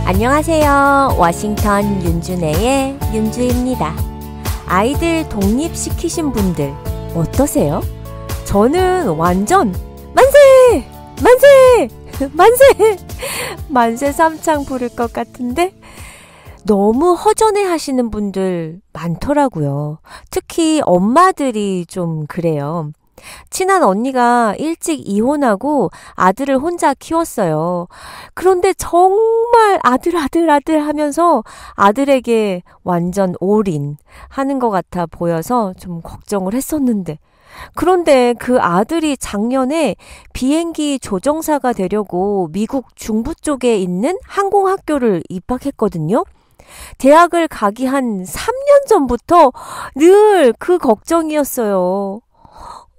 안녕하세요. 워싱턴 윤준혜의 윤주입니다. 아이들 독립시키신 분들 어떠세요? 저는 완전 만세! 만세! 만세! 만세 삼창 부를 것 같은데 너무 허전해 하시는 분들 많더라고요. 특히 엄마들이 좀 그래요. 친한 언니가 일찍 이혼하고 아들을 혼자 키웠어요. 그런데 정말 아들 하면서 아들에게 완전 올인 하는 것 같아 보여서 좀 걱정을 했었는데, 그런데 그 아들이 작년에 비행기 조종사가 되려고 미국 중부 쪽에 있는 항공학교를 입학했거든요. 대학을 가기 한 3년 전부터 늘 그 걱정이었어요.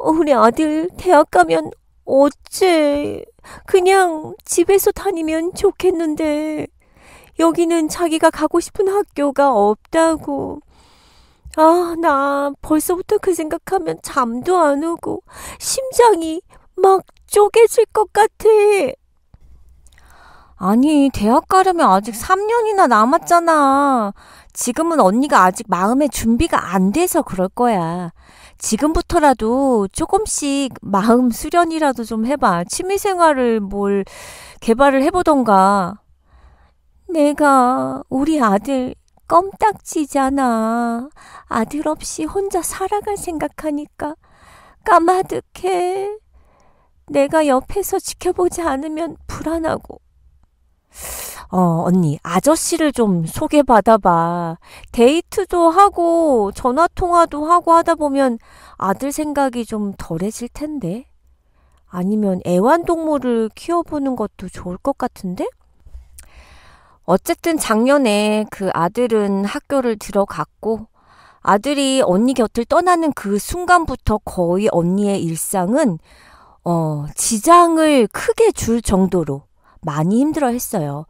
우리 아들 대학 가면 어째? 그냥 집에서 다니면 좋겠는데 여기는 자기가 가고 싶은 학교가 없다고. 나 벌써부터 그 생각하면 잠도 안 오고 심장이 막 쪼개질 것 같아. 아니, 대학 가려면 아직 3년이나 남았잖아. 지금은 언니가 아직 마음의 준비가 안 돼서 그럴 거야. 지금부터라도 조금씩 마음 수련이라도 좀 해봐. 취미생활을 뭘 개발을 해보던가. 내가 우리 아들 껌딱지잖아. 아들 없이 혼자 살아갈 생각하니까 까마득해. 내가 옆에서 지켜보지 않으면 불안하고. 언니, 아저씨를 좀 소개받아봐. 데이트도 하고 전화통화도 하고 하다 보면 아들 생각이 좀 덜해질 텐데. 아니면 애완동물을 키워보는 것도 좋을 것 같은데? 어쨌든 작년에 그 아들은 학교를 들어갔고, 아들이 언니 곁을 떠나는 그 순간부터 거의 언니의 일상은 지장을 크게 줄 정도로 많이 힘들어했어요.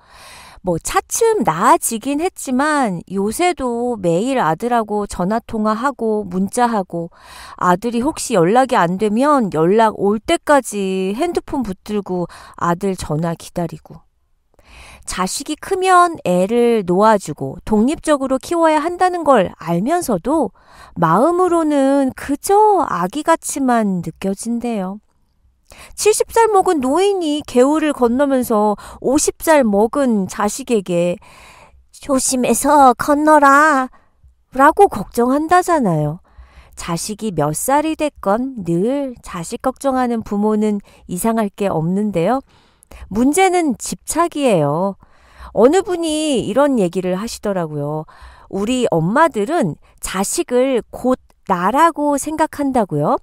차츰 나아지긴 했지만 요새도 매일 아들하고 전화통화하고 문자하고, 아들이 혹시 연락이 안 되면 연락 올 때까지 핸드폰 붙들고 아들 전화 기다리고. 자식이 크면 애를 놓아주고 독립적으로 키워야 한다는 걸 알면서도 마음으로는 그저 아기같이만 느껴진대요. 70살 먹은 노인이 개울을 건너면서 50살 먹은 자식에게 조심해서 건너라 라고 걱정한다잖아요. 자식이 몇 살이 됐건 늘 자식 걱정하는 부모는 이상할 게 없는데요. 문제는 집착이에요. 어느 분이 이런 얘기를 하시더라고요. 우리 엄마들은 자식을 곧 나라고 생각한다고요.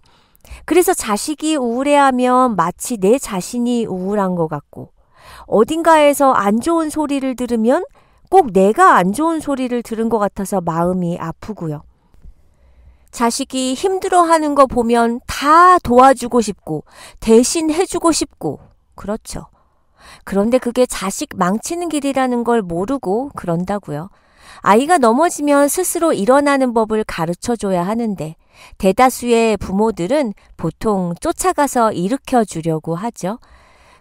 그래서 자식이 우울해하면 마치 내 자신이 우울한 것 같고, 어딘가에서 안 좋은 소리를 들으면 꼭 내가 안 좋은 소리를 들은 것 같아서 마음이 아프고요. 자식이 힘들어하는 거 보면 다 도와주고 싶고 대신 해주고 싶고, 그렇죠. 그런데 그게 자식 망치는 길이라는 걸 모르고 그런다고요. 아이가 넘어지면 스스로 일어나는 법을 가르쳐줘야 하는데 대다수의 부모들은 보통 쫓아가서 일으켜 주려고 하죠.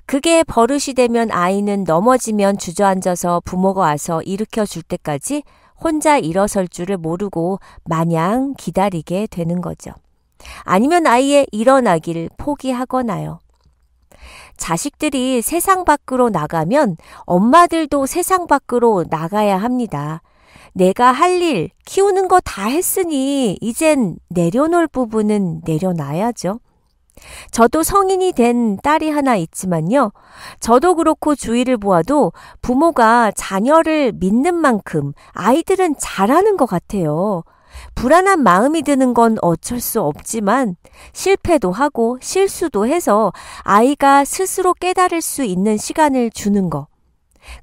그게 버릇이 되면 아이는 넘어지면 주저앉아서 부모가 와서 일으켜 줄 때까지 혼자 일어설 줄을 모르고 마냥 기다리게 되는 거죠. 아니면 아이의 일어나기를 포기하거나요. 자식들이 세상 밖으로 나가면 엄마들도 세상 밖으로 나가야 합니다. 내가 할 일, 키우는 거 다 했으니 이젠 내려놓을 부분은 내려놔야죠. 저도 성인이 된 딸이 하나 있지만요. 저도 그렇고 주위를 보아도 부모가 자녀를 믿는 만큼 아이들은 잘하는 것 같아요. 불안한 마음이 드는 건 어쩔 수 없지만 실패도 하고 실수도 해서 아이가 스스로 깨달을 수 있는 시간을 주는 거.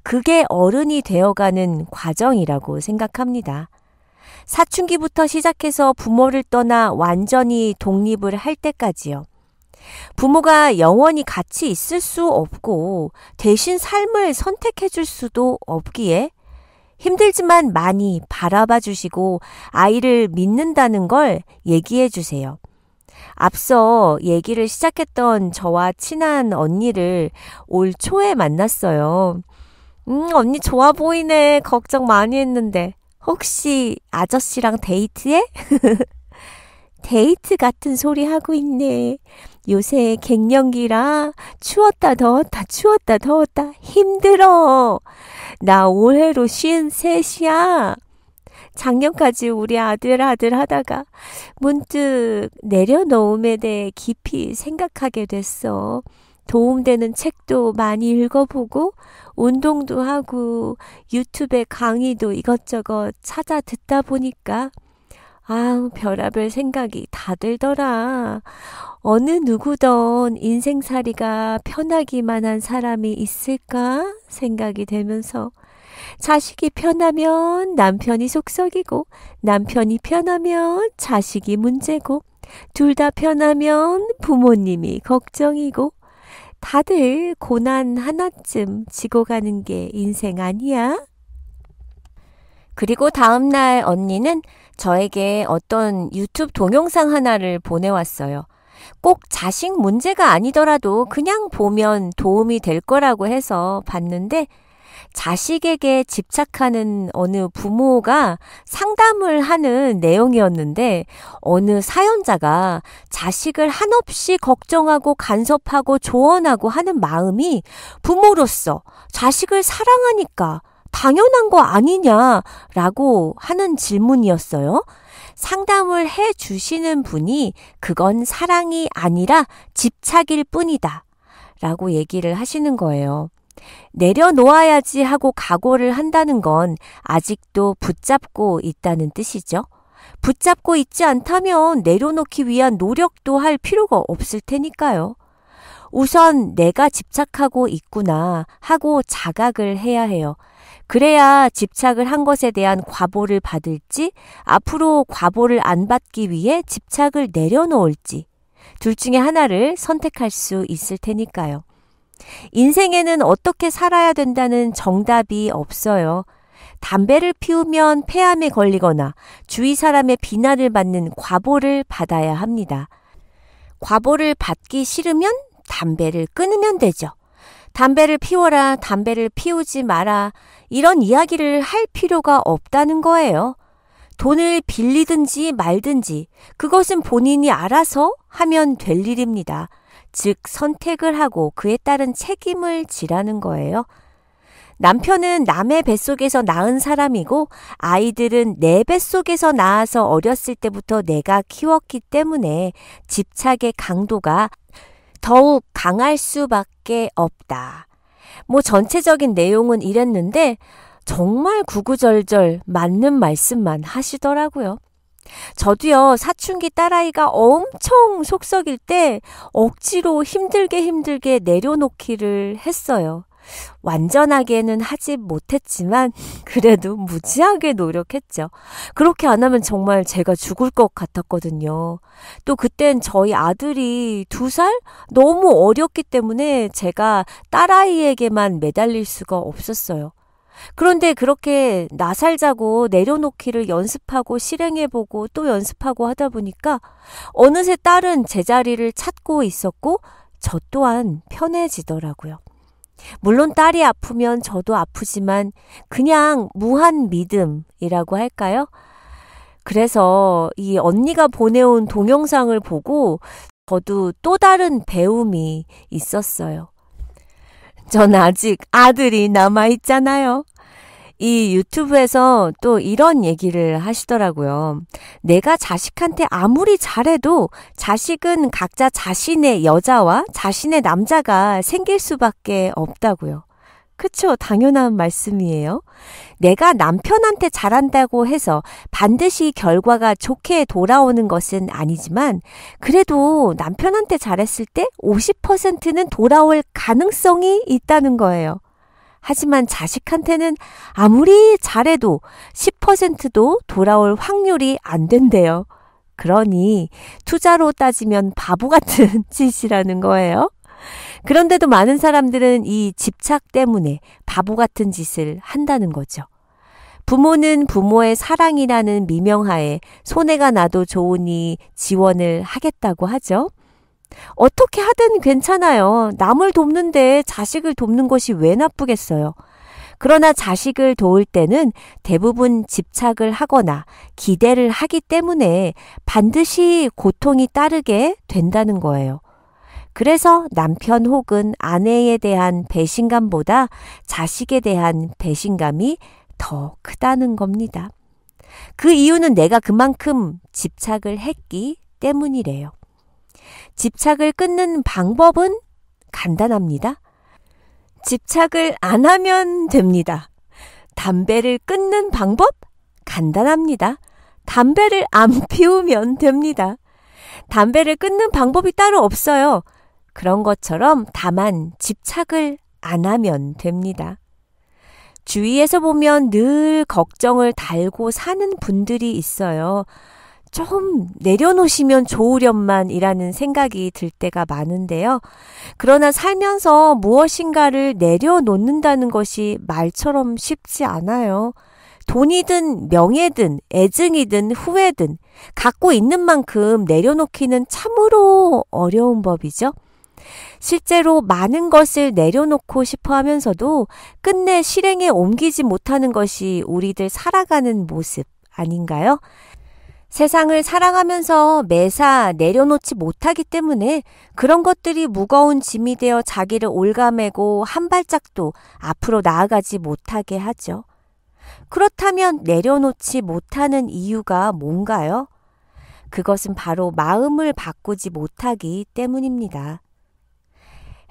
그게 어른이 되어가는 과정이라고 생각합니다. 사춘기부터 시작해서 부모를 떠나 완전히 독립을 할 때까지요. 부모가 영원히 같이 있을 수 없고 대신 삶을 선택해 줄 수도 없기에 힘들지만 많이 바라봐 주시고 아이를 믿는다는 걸 얘기해 주세요. 앞서 얘기를 시작했던 저와 친한 언니를 올 초에 만났어요. 언니 좋아 보이네. 걱정 많이 했는데. 혹시 아저씨랑 데이트해? 데이트 같은 소리 하고 있네. 요새 갱년기라 추웠다 더웠다 추웠다 더웠다 힘들어. 나 올해로 53이야. 작년까지 우리 아들 하다가 문득 내려놓음에 대해 깊이 생각하게 됐어. 도움되는 책도 많이 읽어보고 운동도 하고 유튜브에 강의도 이것저것 찾아 듣다 보니까 아우 별의별 생각이 다 들더라. 어느 누구던 인생살이가 편하기만 한 사람이 있을까 생각이 되면서 자식이 편하면 남편이 속썩이고 남편이 편하면 자식이 문제고 둘 다 편하면 부모님이 걱정이고 다들 고난 하나쯤 지고 가는 게 인생 아니야? 그리고 다음날 언니는 저에게 어떤 유튜브 동영상 하나를 보내왔어요. 꼭 자식 문제가 아니더라도 그냥 보면 도움이 될 거라고 해서 봤는데 자식에게 집착하는 어느 부모가 상담을 하는 내용이었는데 어느 사연자가 자식을 한없이 걱정하고 간섭하고 조언하고 하는 마음이 부모로서 자식을 사랑하니까 당연한 거 아니냐라고 하는 질문이었어요. 상담을 해 주시는 분이 그건 사랑이 아니라 집착일 뿐이다 라고 얘기를 하시는 거예요. 내려놓아야지 하고 각오를 한다는 건 아직도 붙잡고 있다는 뜻이죠. 붙잡고 있지 않다면 내려놓기 위한 노력도 할 필요가 없을 테니까요. 우선 내가 집착하고 있구나 하고 자각을 해야 해요. 그래야 집착을 한 것에 대한 과보를 받을지 앞으로 과보를 안 받기 위해 집착을 내려놓을지 둘 중에 하나를 선택할 수 있을 테니까요. 인생에는 어떻게 살아야 된다는 정답이 없어요. 담배를 피우면 폐암에 걸리거나 주위 사람의 비난을 받는 과보를 받아야 합니다. 과보를 받기 싫으면 담배를 끊으면 되죠. 담배를 피워라, 담배를 피우지 마라 이런 이야기를 할 필요가 없다는 거예요. 돈을 빌리든지 말든지 그것은 본인이 알아서 하면 될 일입니다. 즉 선택을 하고 그에 따른 책임을 지라는 거예요. 남편은 남의 뱃속에서 낳은 사람이고 아이들은 내 뱃속에서 낳아서 어렸을 때부터 내가 키웠기 때문에 집착의 강도가 더욱 강할 수밖에 없다. 전체적인 내용은 이랬는데 정말 구구절절 맞는 말씀만 하시더라고요. 저도요, 사춘기 딸아이가 엄청 속썩일 때 억지로 힘들게 내려놓기를 했어요. 완전하게는 하지 못했지만 그래도 무지하게 노력했죠. 그렇게 안 하면 정말 제가 죽을 것 같았거든요. 또 그땐 저희 아들이 2살? 너무 어렸기 때문에 제가 딸아이에게만 매달릴 수가 없었어요. 그런데 그렇게 나살자고 내려놓기를 연습하고 실행해보고 또 연습하고 하다 보니까 어느새 딸은 제자리를 찾고 있었고 저 또한 편해지더라고요. 물론 딸이 아프면 저도 아프지만 그냥 무한 믿음이라고 할까요? 그래서 이 언니가 보내온 동영상을 보고 저도 또 다른 배움이 있었어요. 전 아직 아들이 남아있잖아요. 이 유튜브에서 또 이런 얘기를 하시더라고요. 내가 자식한테 아무리 잘해도 자식은 각자 자신의 여자와 자신의 남자가 생길 수밖에 없다고요. 그쵸? 당연한 말씀이에요. 내가 남편한테 잘한다고 해서 반드시 결과가 좋게 돌아오는 것은 아니지만 그래도 남편한테 잘했을 때 50%는 돌아올 가능성이 있다는 거예요. 하지만 자식한테는 아무리 잘해도 10%도 돌아올 확률이 안 된대요. 그러니 투자로 따지면 바보 같은 짓이라는 거예요. 그런데도 많은 사람들은 이 집착 때문에 바보 같은 짓을 한다는 거죠. 부모는 부모의 사랑이라는 미명하에 손해가 나도 좋으니 지원을 하겠다고 하죠. 어떻게 하든 괜찮아요. 남을 돕는데 자식을 돕는 것이 왜 나쁘겠어요. 그러나 자식을 도울 때는 대부분 집착을 하거나 기대를 하기 때문에 반드시 고통이 따르게 된다는 거예요. 그래서 남편 혹은 아내에 대한 배신감보다 자식에 대한 배신감이 더 크다는 겁니다. 그 이유는 내가 그만큼 집착을 했기 때문이래요. 집착을 끊는 방법은 간단합니다. 집착을 안 하면 됩니다. 담배를 끊는 방법? 간단합니다. 담배를 안 피우면 됩니다. 담배를 끊는 방법이 따로 없어요. 그런 것처럼 다만 집착을 안 하면 됩니다. 주위에서 보면 늘 걱정을 달고 사는 분들이 있어요. 좀 내려놓으시면 좋으련만이라는 생각이 들 때가 많은데요. 그러나 살면서 무엇인가를 내려놓는다는 것이 말처럼 쉽지 않아요. 돈이든 명예든 애증이든 후회든 갖고 있는 만큼 내려놓기는 참으로 어려운 법이죠. 실제로 많은 것을 내려놓고 싶어 하면서도 끝내 실행에 옮기지 못하는 것이 우리들 살아가는 모습 아닌가요? 세상을 살아가면서 매사 내려놓지 못하기 때문에 그런 것들이 무거운 짐이 되어 자기를 올가매고 한 발짝도 앞으로 나아가지 못하게 하죠. 그렇다면 내려놓지 못하는 이유가 뭔가요? 그것은 바로 마음을 바꾸지 못하기 때문입니다.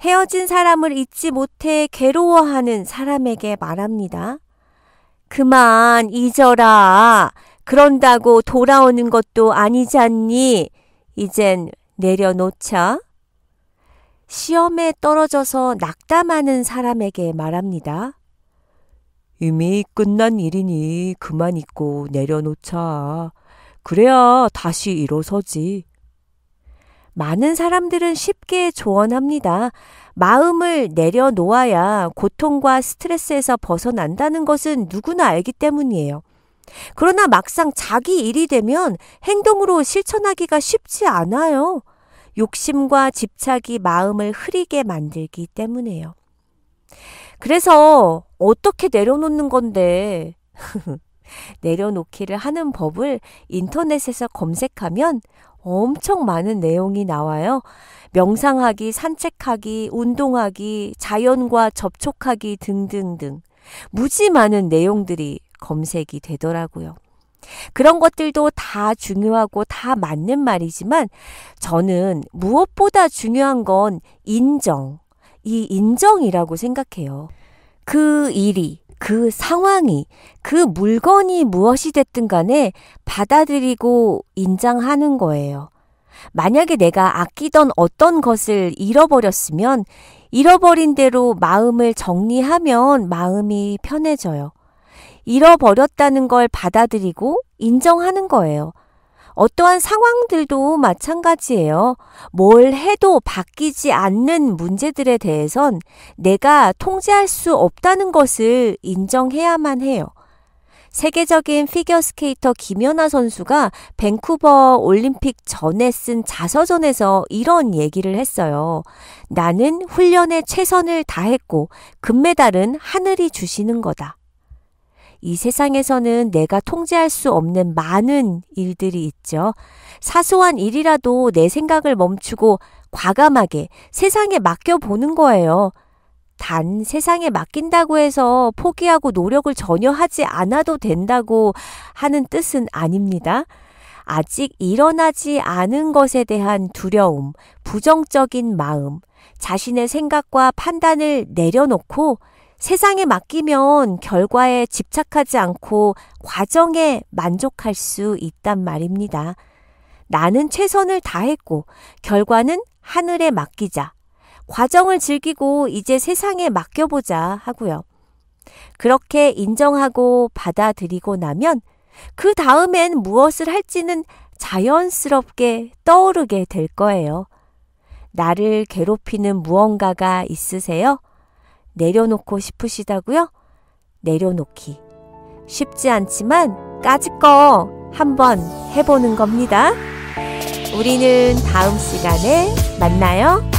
헤어진 사람을 잊지 못해 괴로워하는 사람에게 말합니다. 그만 잊어라. 그런다고 돌아오는 것도 아니지 않니? 이젠 내려놓자. 시험에 떨어져서 낙담하는 사람에게 말합니다. 이미 끝난 일이니 그만 잊고 내려놓자. 그래야 다시 일어서지. 많은 사람들은 쉽게 조언합니다. 마음을 내려놓아야 고통과 스트레스에서 벗어난다는 것은 누구나 알기 때문이에요. 그러나 막상 자기 일이 되면 행동으로 실천하기가 쉽지 않아요. 욕심과 집착이 마음을 흐리게 만들기 때문에요. 그래서 어떻게 내려놓는 건데? 내려놓기를 하는 법을 인터넷에서 검색하면 엄청 많은 내용이 나와요. 명상하기, 산책하기, 운동하기, 자연과 접촉하기 등등등 무지 많은 내용들이 검색이 되더라고요. 그런 것들도 다 중요하고 다 맞는 말이지만 저는 무엇보다 중요한 건 인정, 이 인정이라고 생각해요. 그 일이, 그 상황이, 그 물건이 무엇이 됐든 간에 받아들이고 인정하는 거예요. 만약에 내가 아끼던 어떤 것을 잃어버렸으면 잃어버린 대로 마음을 정리하면 마음이 편해져요. 잃어버렸다는 걸 받아들이고 인정하는 거예요. 어떠한 상황들도 마찬가지예요. 뭘 해도 바뀌지 않는 문제들에 대해선 내가 통제할 수 없다는 것을 인정해야만 해요. 세계적인 피겨스케이터 김연아 선수가 밴쿠버 올림픽 전에 쓴 자서전에서 이런 얘기를 했어요. 나는 훈련에 최선을 다했고 금메달은 하늘이 주시는 거다. 이 세상에서는 내가 통제할 수 없는 많은 일들이 있죠. 사소한 일이라도 내 생각을 멈추고 과감하게 세상에 맡겨보는 거예요. 단 세상에 맡긴다고 해서 포기하고 노력을 전혀 하지 않아도 된다고 하는 뜻은 아닙니다. 아직 일어나지 않은 것에 대한 두려움, 부정적인 마음, 자신의 생각과 판단을 내려놓고 세상에 맡기면 결과에 집착하지 않고 과정에 만족할 수 있단 말입니다. 나는 최선을 다했고 결과는 하늘에 맡기자. 과정을 즐기고 이제 세상에 맡겨보자 하고요. 그렇게 인정하고 받아들이고 나면 그 다음엔 무엇을 할지는 자연스럽게 떠오르게 될 거예요. 나를 괴롭히는 무언가가 있으세요? 내려놓고 싶으시다고요? 내려놓기. 쉽지 않지만 까짓거 한번 해보는 겁니다. 우리는 다음 시간에 만나요.